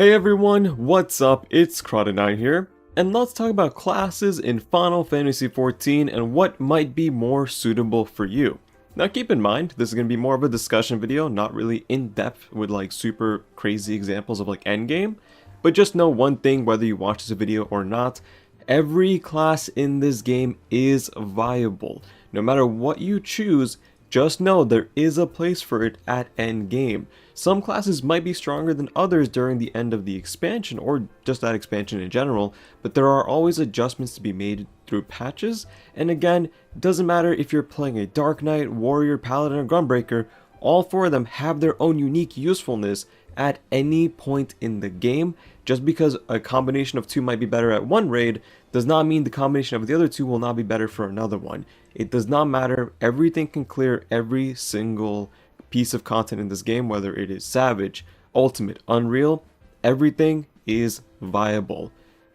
Hey everyone, what's up? It's KraDeNine here, and let's talk about classes in Final Fantasy XIV and what might be more suitable for you. Now keep in mind, this is going to be more of a discussion video, not really in-depth with like super crazy examples of like endgame, but just know one thing whether you watch this video or not, every class in this game is viable. No matter what you choose, just know there is a place for it at endgame. Some classes might be stronger than others during the end of the expansion or just that expansion in general, but there are always adjustments to be made through patches, and again, it doesn't matter if you're playing a Dark Knight, Warrior, Paladin, or Gunbreaker, all four of them have their own unique usefulness at any point in the game. Just because a combination of two might be better at one raid does not mean the combination of the other two will not be better for another one. It does not matter, everything can clear every single piece of content in this game, whether it is Savage, Ultimate, Unreal, everything is viable.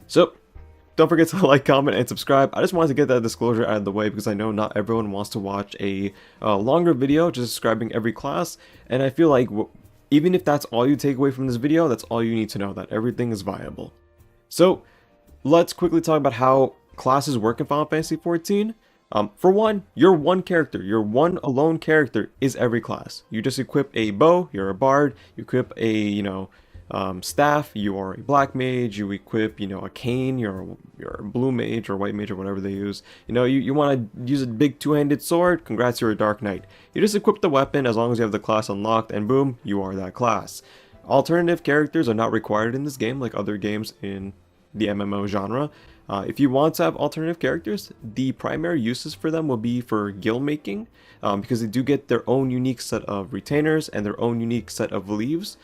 So don't forget to like, comment, and subscribe. I just wanted to get that disclosure out of the way because I know not everyone wants to watch a longer video just describing every class, and I feel like even if that's all you take away from this video, that's all you need to know, that everything is viable. So let's quickly talk about how classes work in Final Fantasy XIV. For one, your one character, your one alone character is every class. You just equip a bow, you're a bard, you equip a, staff, you are a black mage, you equip, a cane, you're a blue mage or white mage or whatever they use. You want to use a big two-handed sword, congrats, you're a dark knight. You just equip the weapon as long as you have the class unlocked and boom, you are that class. Alternative characters are not required in this game like other games in the MMO genre. If you want to have alternative characters, the primary uses for them will be for guild making, because they do get their own unique set of retainers and their own unique set of leaves.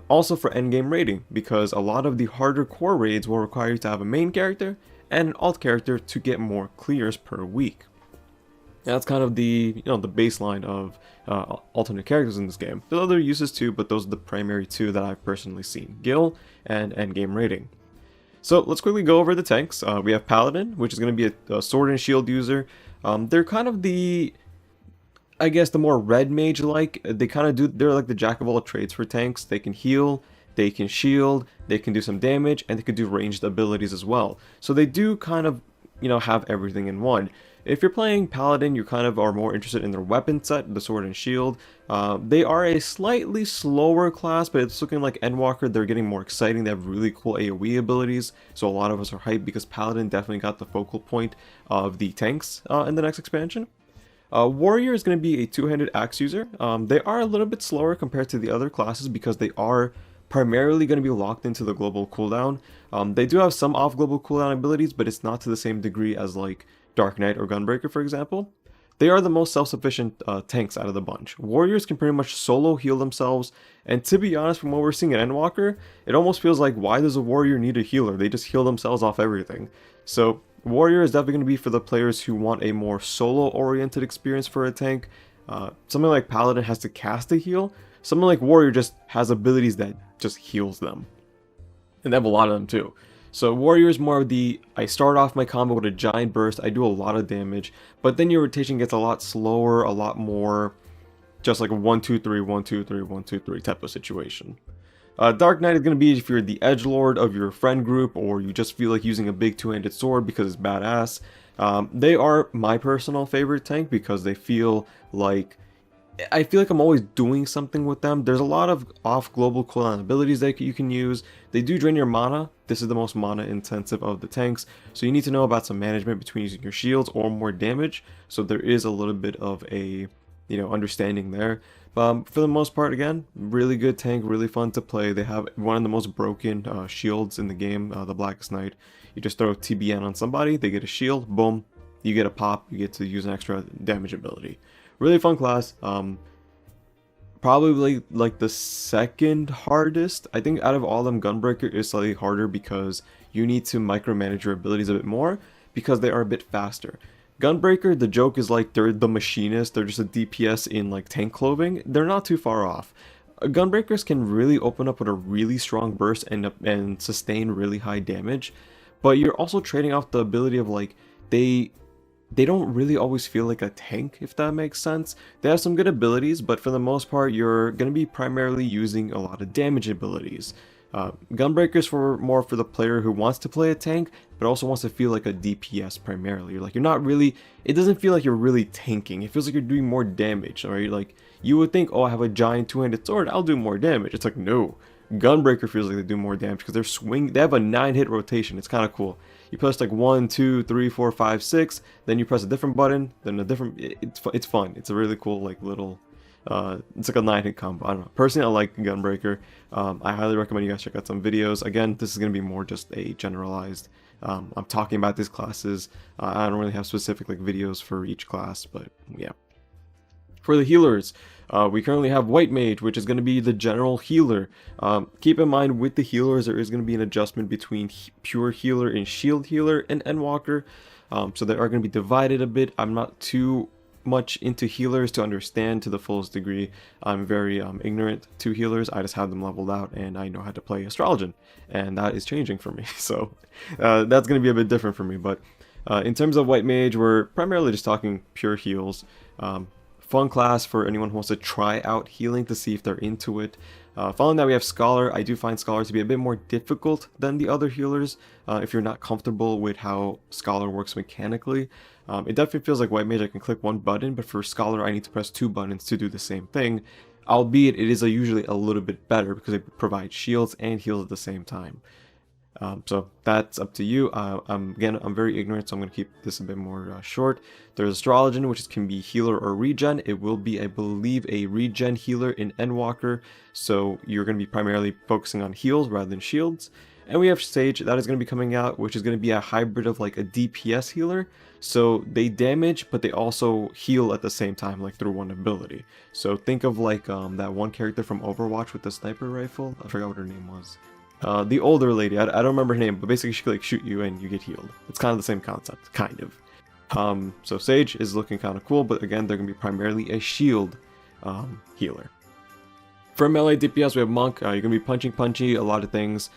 Also for endgame raiding, because a lot of the harder core raids will require you to have a main character and an alt character to get more clears per week. And that's kind of the the baseline of alternate characters in this game. There's other uses too, but those are the primary two that I've personally seen: guild and endgame raiding. So let's quickly go over the tanks. We have Paladin, which is going to be a sword and shield user. They're kind of the, I guess, the more red mage-like. They're like the jack of all trades for tanks. They can heal, they can shield, they can do some damage, and they can do ranged abilities as well. So they do kind of, have everything in one. If you're playing Paladin, you kind of are more interested in their weapon set, the sword and shield. They are a slightly slower class, but it's looking like Endwalker, they're getting more exciting. They have really cool AoE abilities, so a lot of us are hyped because Paladin definitely got the focal point of the tanks in the next expansion. Warrior is going to be a two-handed axe user. They are a little bit slower compared to the other classes because they are primarily going to be locked into the global cooldown. They do have some off global cooldown abilities, but it's not to the same degree as like Dark Knight or Gunbreaker, for example. They are the most self-sufficient tanks out of the bunch. Warriors can pretty much solo heal themselves, and to be honest, from what we're seeing in Endwalker, it almost feels like, why does a warrior need a healer? They just heal themselves off everything. So Warrior is definitely going to be for the players who want a more solo-oriented experience for a tank. Something like Paladin has to cast a heal. Something like Warrior just has abilities that just heals them. And they have a lot of them too. So Warrior is more of the, I start off my combo with a giant burst, I do a lot of damage, but then your rotation gets a lot slower, a lot more just like a 1-2-3, 1-2-3, 1-2-3 type of situation. Dark Knight is going to be if you're the edgelord of your friend group, or you just feel like using a big two-handed sword because it's badass. They are my personal favorite tank because they feel like, I feel like I'm always doing something with them. There's a lot of off global cooldown abilities that you can use. They do drain your mana. This is the most mana intensive of the tanks, so you need to know about some management between using your shields or more damage. So there is a little bit of a understanding there. For the most part, again, really good tank, really fun to play. They have one of the most broken shields in the game, the Blackest Night. You just throw TBN on somebody, they get a shield, boom, you get a pop, you get to use an extra damage ability. Really fun class. Probably like the second hardest. I think out of all of them, Gunbreaker is slightly harder because you need to micromanage your abilities a bit more because they are a bit faster. Gunbreaker, the joke is like they're the Machinist, they're just a DPS in like tank clothing. They're not too far off. Gunbreakers can really open up with a really strong burst and sustain really high damage, but you're also trading off the ability of like they don't really always feel like a tank, if that makes sense. They have some good abilities, but for the most part, you're going to be primarily using a lot of damage abilities. Gunbreaker's for more for the player who wants to play a tank, but also wants to feel like a DPS primarily. You're not really, it doesn't feel like you're really tanking. It feels like you're doing more damage, right? Like, you would think, oh, I have a giant two-handed sword, I'll do more damage. It's like, no. Gunbreaker feels like they do more damage because they have a 9-hit rotation. It's kind of cool. You press like 1, 2, 3, 4, 5, 6, then you press a different button, then a different, it's fun. It's a really cool, like, little, it's like a 9-hit combo. I don't know. Personally, I like Gunbreaker. I highly recommend you guys check out some videos. Again, this is going to be more just a generalized, I'm talking about these classes. I don't really have specific like videos for each class, but yeah. For the healers, we currently have White Mage, which is going to be the general healer. Keep in mind, with the healers, there is going to be an adjustment between pure healer and shield healer and Endwalker. So they are going to be divided a bit. I'm not too much into healers to understand to the fullest degree. I'm very ignorant to healers. I just have them leveled out and I know how to play Astrologian, and that is changing for me. So that's going to be a bit different for me. But in terms of White Mage, we're primarily just talking pure heals. Fun class for anyone who wants to try out healing to see if they're into it. Following that, we have Scholar. I do find Scholar to be a bit more difficult than the other healers if you're not comfortable with how Scholar works mechanically. It definitely feels like White Mage, I can click one button, but for Scholar I need to press 2 buttons to do the same thing, albeit it is usually a little bit better because it provides shields and heals at the same time. So that's up to you. I'm very ignorant, so I'm going to keep this a bit more short. There's Astrologian, which can be healer or regen. It will be, I believe, a regen healer in Endwalker, so you're going to be primarily focusing on heals rather than shields. And we have Sage, that is going to be coming out, which is going to be a hybrid of like a DPS healer. So they damage, but they also heal at the same time, like through one ability. So think of like that one character from Overwatch with the sniper rifle. I forgot what her name was. The older lady, I don't remember her name, but basically she could like shoot you and you get healed. It's kind of the same concept, kind of. So Sage is looking kind of cool, but again, they're going to be primarily a shield healer. For melee DPS, we have Monk. You're going to be punching punchy, a lot of things.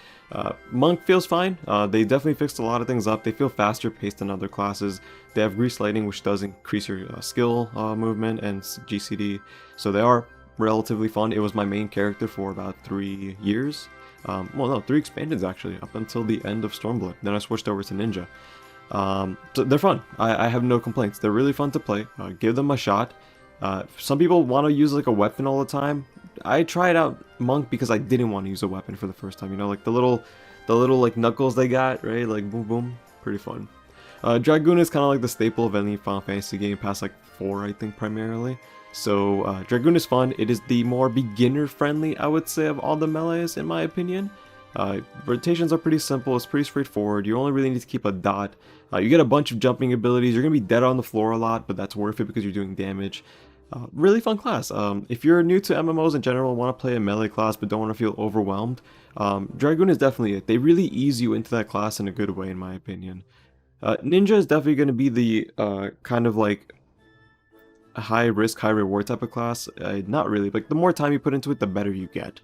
Monk feels fine. They definitely fixed a lot of things up. They feel faster paced than other classes. They have Grease Lighting, which does increase your skill movement and GCD. So they are relatively fun. It was my main character for about 3 years. Well, no, 3 expansions actually, up until the end of Stormblood. Then I switched over to Ninja. So they're fun. I have no complaints. They're really fun to play. Give them a shot. Some people want to use like a weapon all the time. I tried out Monk because I didn't want to use a weapon for the first time. You know, like the little like knuckles they got, right? Like boom boom, pretty fun. Dragoon is kind of like the staple of any Final Fantasy game past like 4, I think, primarily. So Dragoon is fun. It is the more beginner friendly, I would say, of all the melees in my opinion. Rotations are pretty simple. It's pretty straightforward. You only really need to keep a dot. You get a bunch of jumping abilities. You're gonna be dead on the floor a lot, but that's worth it because you're doing damage. Really fun class. If you're new to MMOs in general, want to play a melee class but don't want to feel overwhelmed, Dragoon is definitely it. They really ease you into that class in a good way, in my opinion. Ninja is definitely going to be the kind of like a high risk, high reward type of class. Not really, but the more time you put into it, the better you get.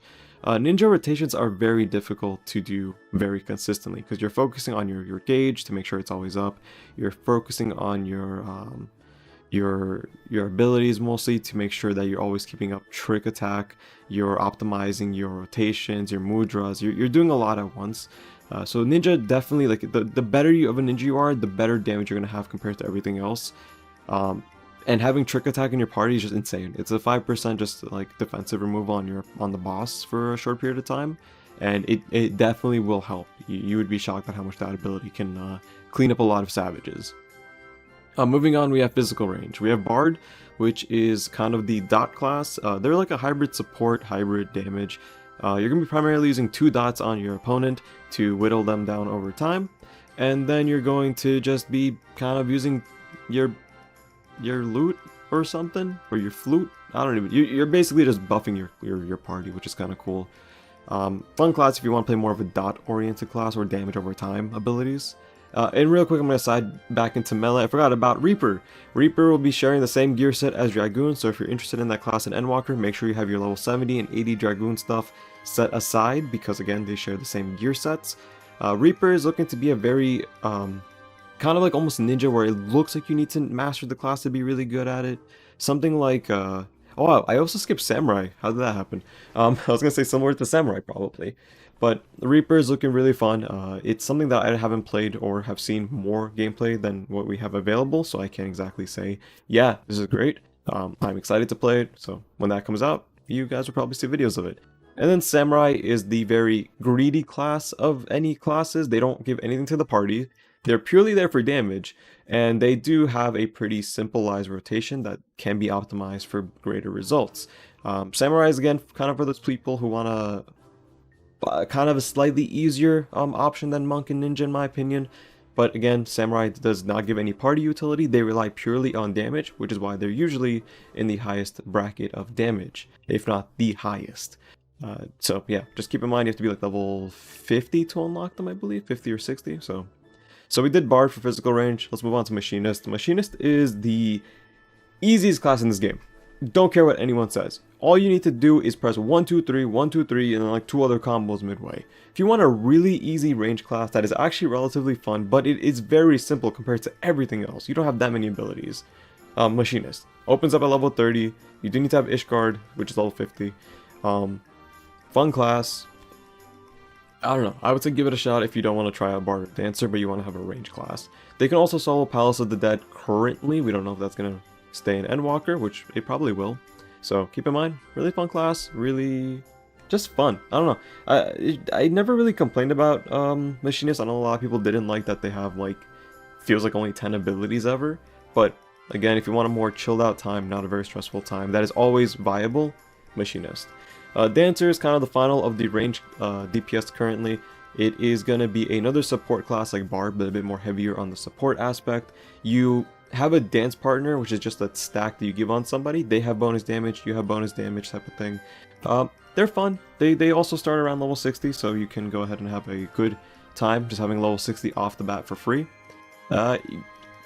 Ninja rotations are very difficult to do very consistently because you're focusing on your gauge to make sure it's always up. You're focusing on your abilities mostly to make sure that you're always keeping up trick attack. You're optimizing your rotations, your mudras. You're doing a lot at once. So Ninja definitely, like, the better of a ninja you are, the better damage you're gonna have compared to everything else. And having trick attack in your party is just insane. It's a 5% just like defensive removal on the boss for a short period of time, and it definitely will help. You would be shocked at how much that ability can clean up a lot of savages. Moving on, we have physical range. We have Bard, which is kind of the dot class. They're like a hybrid support, hybrid damage. You're going to be primarily using 2 dots on your opponent to whittle them down over time. And then you're going to just be kind of using your lute or something, or your flute. I don't even. You're basically just buffing your party, which is kind of cool. Fun class if you want to play more of a dot-oriented class or damage over time abilities. And real quick, I'm going to slide back into melee. I forgot about Reaper. Reaper will be sharing the same gear set as Dragoon, so if you're interested in that class in Endwalker, make sure you have your level 70 and 80 Dragoon stuff set aside, because again, they share the same gear sets. Reaper is looking to be a very, kind of like almost ninja, where it looks like you need to master the class to be really good at it. Something like, oh, I also skipped Samurai. How did that happen? I was going to say similar to Samurai, probably. But the Reaper is looking really fun. It's something that I haven't played or have seen more gameplay than what we have available, so I can't exactly say, yeah, this is great. I'm excited to play it, so when that comes out, you guys will probably see videos of it. And then Samurai is the very greedy class of any classes. They don't give anything to the party. They're purely there for damage, and they do have a pretty simplified rotation that can be optimized for greater results. Samurai is again kind of for those people who want to kind of a slightly easier option than Monk and Ninja in my opinion. But again, Samurai does not give any party utility. They rely purely on damage, which is why they're usually in the highest bracket of damage, if not the highest. So yeah, just keep in mind you have to be like level 50 to unlock them, I believe, 50 or 60. So we did Bard for physical range. Let's move on to Machinist. Machinist is the easiest class in this game. Don't care what anyone says. All you need to do is press 1, 2, 3, 1, 2, 3, and then like 2 other combos midway. If you want a really easy range class that is actually relatively fun, but it is very simple compared to everything else, you don't have that many abilities. Machinist opens up at level 30. You do need to have Ishgard, which is level 50. Fun class. I don't know. I would say give it a shot if you don't want to try out Bard or Dancer, but you want to have a range class. They can also solo Palace of the Dead currently. We don't know if that's going to stay in Endwalker, which it probably will. So keep in mind, really fun class, really just fun. I don't know. I never really complained about Machinist. I know a lot of people didn't like that they have like, feels like only 10 abilities ever. But again, if you want a more chilled out time, not a very stressful time, that is always viable, Machinist. Dancer is kind of the final of the range DPS currently. It is going to be another support class like Bard, but a bit more heavier on the support aspect. You have a dance partner, which is just a stack that you give on somebody. They have bonus damage, you have bonus damage type of thing. They're fun. They also start around level 60, so you can go ahead and have a good time just having level 60 off the bat for free.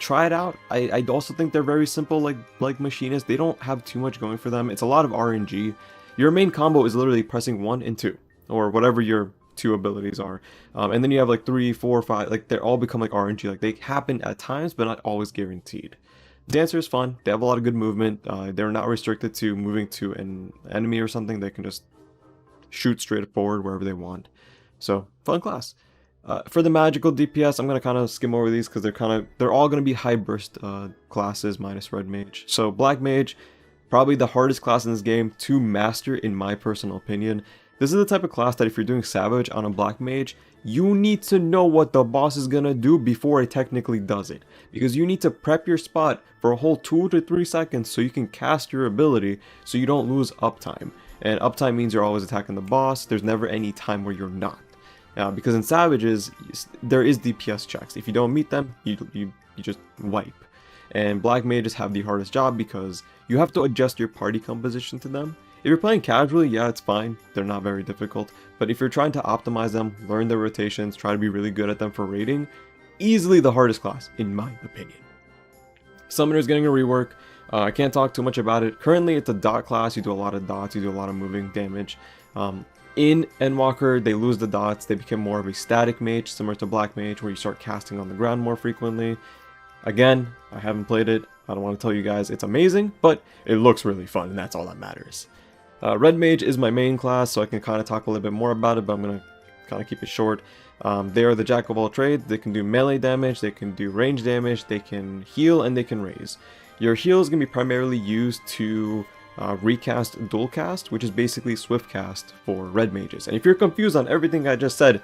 Try it out. I also think they're very simple like Machinist. They don't have too much going for them. It's a lot of RNG. Your main combo is literally pressing 1 and 2, or whatever your 2 abilities are, and then you have like 3, 4, 5, like they all become like RNG. Like they happen at times, but not always guaranteed. Dancer is fun. They have a lot of good movement. They're not restricted to moving to an enemy or something. They can just shoot straight forward wherever they want. So fun class. For the magical DPS, I'm gonna kind of skim over these because they're all gonna be high burst classes minus Red Mage. So Black Mage, probably the hardest class in this game to master in my personal opinion. This is the type of class that if you're doing Savage on a Black Mage, you need to know what the boss is gonna do before it technically does it. Because you need to prep your spot for a whole 2 to 3 seconds so you can cast your ability so you don't lose uptime. And uptime means you're always attacking the boss. There's never any time where you're not. Because in Savages, there is DPS checks. If you don't meet them, you just wipe. And Black Mages have the hardest job because you have to adjust your party composition to them. If you're playing casually, yeah, it's fine. They're not very difficult. But if you're trying to optimize them, learn their rotations, try to be really good at them for raiding, easily the hardest class, in my opinion. Summoner is getting a rework. I can't talk too much about it. Currently, it's a dot class. You do a lot of dots. You do a lot of moving damage. In Endwalker, they lose the dots. They become more of a static mage, similar to Black Mage, where you start casting on the ground more frequently. Again, I haven't played it. I don't want to tell you guys it's amazing, but it looks really fun, and that's all that matters. Red Mage is my main class, so I can kind of talk a little bit more about it, but I'm going to kind of keep it short. They are the jack of all trades. They can do melee damage, they can do range damage, they can heal, and they can raise. Your heal is going to be primarily used to recast dual cast, which is basically swift cast for Red Mages. And if you're confused on everything I just said,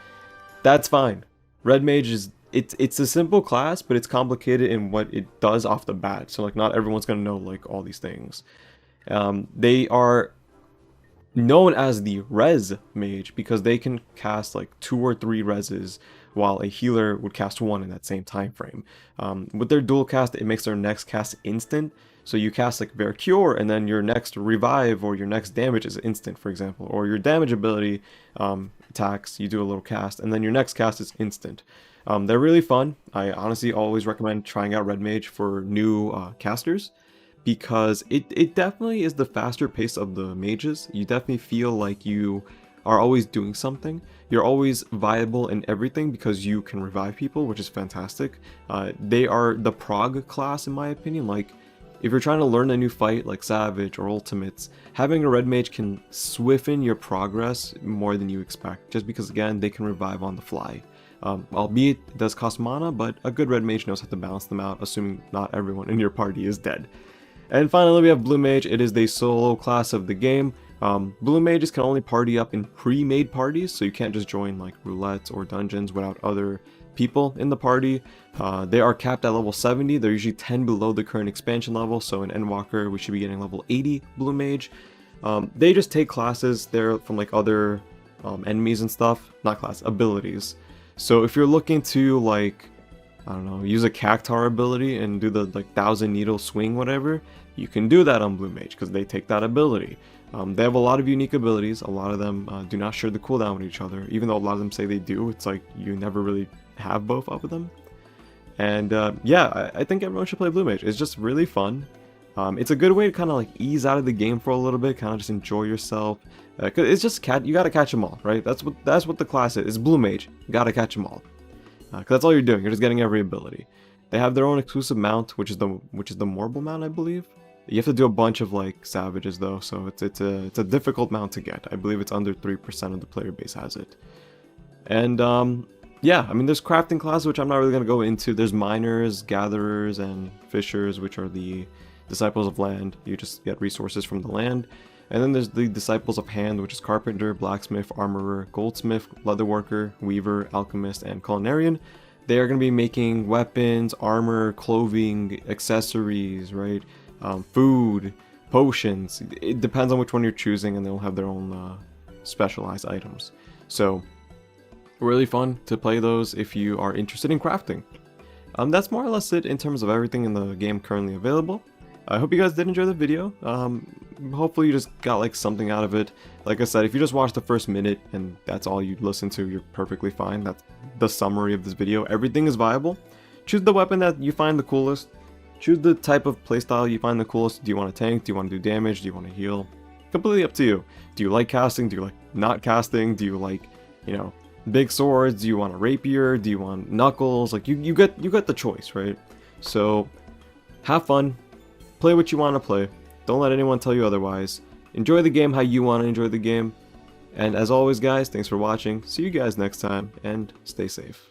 that's fine. Red Mage is it's a simple class, but it's complicated in what it does off the bat. So like not everyone's gonna know like all these things. They are known as the Res Mage because they can cast like 2 or 3 reses while a healer would cast 1 in that same time frame. With their dual cast, it makes their next cast instant. So you cast like Bear Cure, and then your next revive or your next damage is instant, for example. Or your damage ability attacks, you do a little cast, and then your next cast is instant. They're really fun. I honestly always recommend trying out Red Mage for new casters, because it definitely is the faster pace of the mages. You definitely feel like you are always doing something. You're always viable in everything because you can revive people, which is fantastic. They are the prog class in my opinion. Like, If you're trying to learn a new fight like Savage or Ultimates, having a red mage can swiffen your progress more than you expect, just because again, they can revive on the fly. Albeit it does cost mana, but a good red mage knows how to balance them out, assuming not everyone in your party is dead. And finally we have Blue Mage. It is the solo class of the game. Blue Mages can only party up in pre-made parties, so you can't just join like roulettes or dungeons without other people in the party. They are capped at level 70. They're usually 10 below the current expansion level, so in Endwalker we should be getting level 80 Blue Mage. They just take classes there from like other enemies and stuff, not class, abilities. So if you're looking to like, I don't know, use a Cactuar ability and do the like 1000 needle swing whatever, you can do that on Blue Mage because they take that ability. They have a lot of unique abilities. A lot of them do not share the cooldown with each other, even though a lot of them say they do. It's like you never really have both of them. And yeah, I think everyone should play Blue Mage. It's just really fun. It's a good way to kind of like ease out of the game for a little bit, kind of just enjoy yourself. Cause it's just you gotta catch them all, right? That's what the class is. It's Blue Mage. You gotta catch them all. Cause that's all you're doing. You're just getting every ability. They have their own exclusive mount, which is the Marble mount, I believe. You have to do a bunch of like Savages though, so it's a difficult mount to get. I believe it's under 3% of the player base has it. And yeah, I mean there's crafting classes which I'm not really gonna go into. There's miners, gatherers, and fishers, which are the disciples of land. You just get resources from the land. And then there's the disciples of hand, which is carpenter, blacksmith, armorer, goldsmith, leatherworker, weaver, alchemist, and culinarian. They are going to be making weapons, armor, clothing, accessories, right? Food, potions. It depends on which one you're choosing, and they'll have their own specialized items. So really fun to play those if you are interested in crafting. That's more or less it in terms of everything in the game currently available. I hope you guys did enjoy the video. Hopefully you just got like something out of it. Like I said, if you just watched the first minute and that's all you listen to, you're perfectly fine. That's the summary of this video. Everything is viable. Choose the weapon that you find the coolest. Choose the type of playstyle you find the coolest. Do you want to tank? Do you want to do damage? Do you want to heal? Completely up to you. Do you like casting? Do you like not casting? Do you like, you know, big swords? Do you want a rapier? Do you want knuckles? Like you get the choice, right? So have fun. Play what you want to play. Don't let anyone tell you otherwise. Enjoy the game how you want to enjoy the game. And as always guys, thanks for watching. See you guys next time and stay safe.